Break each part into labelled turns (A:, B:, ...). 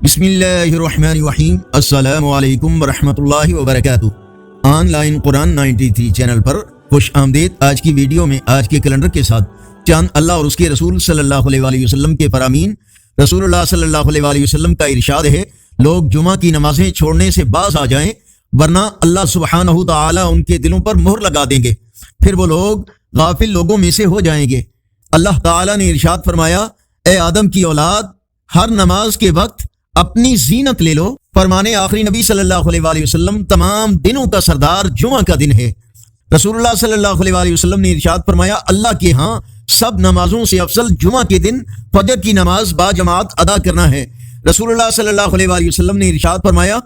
A: بسم اللہ الرحمن الرحیم۔ السلام علیکم ورحمۃ اللہ وبرکاتہ۔ آن لائن قرآن 93 چینل پر خوش آمدید۔ آج کی ویڈیو میں آج کے کیلنڈر کے ساتھ چاند اللہ اور اس کے رسول صلی اللہ علیہ وسلم کے فرامین۔ رسول اللہ صلی اللہ علیہ وسلم کا ارشاد ہے، لوگ جمعہ کی نمازیں چھوڑنے سے باز آ جائیں ورنہ اللہ سبحانہ تعالی ان کے دلوں پر مہر لگا دیں گے، پھر وہ لوگ غافل لوگوں میں سے ہو جائیں گے۔ اللہ تعالی نے ارشاد فرمایا، اے آدم کی اولاد، ہر نماز کے وقت اپنی زینت لے لو۔ فرمانے آخری نبی صلی اللہ علیہ وسلم، تمام دنوں کا سردار جمعہ کا دن ہے۔ رسول اللہ صلی اللہ علیہ وسلم نے ارشاد فرمایا، اللہ کے ہاں سب نمازوں سے افضل جمعہ کے دن فجر کی نماز با جماعت ادا کرنا ہے۔ رسول اللہ صلی اللہ علیہ وسلم نے ارشاد فرمایا،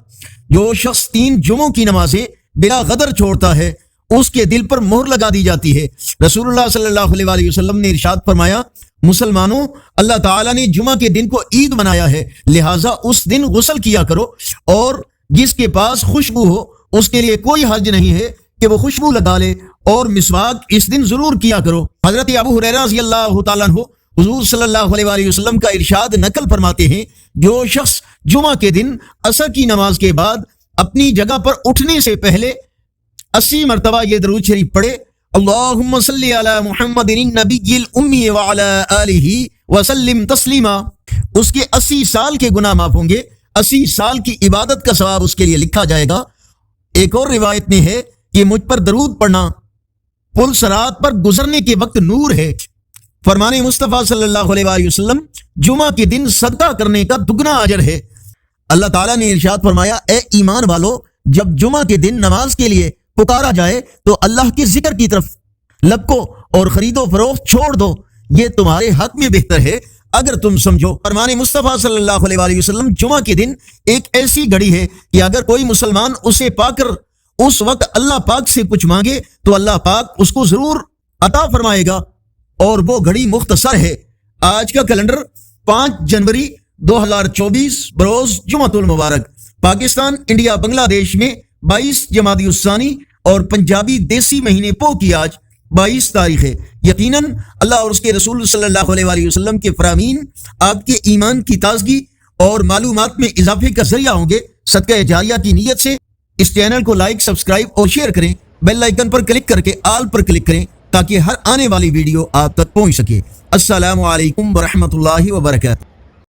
A: جو شخص 3 جمعوں کی نمازیں بلا غدر چھوڑتا ہے اس کے دل پر مہر لگا دی جاتی ہے۔ رسول اللہ صلی اللہ علیہ وسلم نے ارشاد فرمایا، مسلمانوں، اللہ تعالیٰ نے جمعہ کے دن کو عید بنایا ہے، لہٰذا اس دن غسل کیا کرو، اور جس کے پاس خوشبو ہو اس کے لیے کوئی حرج نہیں ہے کہ وہ خوشبو لگا لے، اور مسواک اس دن ضرور کیا کرو۔ حضرت ابو ہریرہ رضی اللہ تعالیٰ عنہ حضور صلی اللہ علیہ وسلم کا ارشاد نقل فرماتے ہیں، جو شخص جمعہ کے دن عصر کی نماز کے بعد اپنی جگہ پر اٹھنے سے پہلے 80 مرتبہ یہ درود شریف پڑھے، اللہم صلی علی محمد النبی الامی وعلی آلہ وسلم تسلیما، اس کے 80 سال کے گناہ معاف ہوں گے، 80 سال کی عبادت کا ثواب اس کے لیے لکھا جائے گا۔ ایک اور روایت میں ہے کہ مجھ پر درود پڑھنا پل صراط پر گزرنے کے وقت نور ہے۔ فرمان مصطفیٰ صلی اللہ علیہ وسلم، جمعہ کے دن صدقہ کرنے کا دگنا اجر ہے۔ اللہ تعالیٰ نے ارشاد فرمایا، اے ایمان والو، جب جمعہ کے دن نماز کے لیے پکارا جائے تو اللہ کے ذکر کی طرف لپکو اور خرید و فروخت چھوڑ دو، یہ تمہارے حق میں بہتر ہے اگر تم سمجھو۔ فرمان مصطفیٰ صلی اللہ علیہ وسلم، جمعہ کے دن ایک ایسی گھڑی ہے کہ اگر کوئی مسلمان اسے پا کر اس وقت اللہ پاک سے کچھ مانگے تو اللہ پاک اس کو ضرور عطا فرمائے گا، اور وہ گھڑی مختصر ہے۔ آج کا کیلنڈر 5 جنوری 2024 بروز جمعۃ المبارک، پاکستان انڈیا بنگلہ دیش میں 22 جمادی الثانی اور پنجابی دیسی مہینے پو کی آج 22 تاریخ ہے۔ یقیناً اللہ اور اس کے رسول صلی اللہ علیہ وسلم کے فرامین آپ کے ایمان کی تازگی اور معلومات میں اضافے کا ذریعہ ہوں گے۔ صدقہ جاریہ کی نیت سے اس چینل کو لائک، سبسکرائب اور شیئر کریں، بیل آئیکن پر کلک کر کے آل پر کلک کریں تاکہ ہر آنے والی ویڈیو آپ تک پہنچ سکے۔ السلام علیکم ورحمۃ اللہ وبرکاتہ۔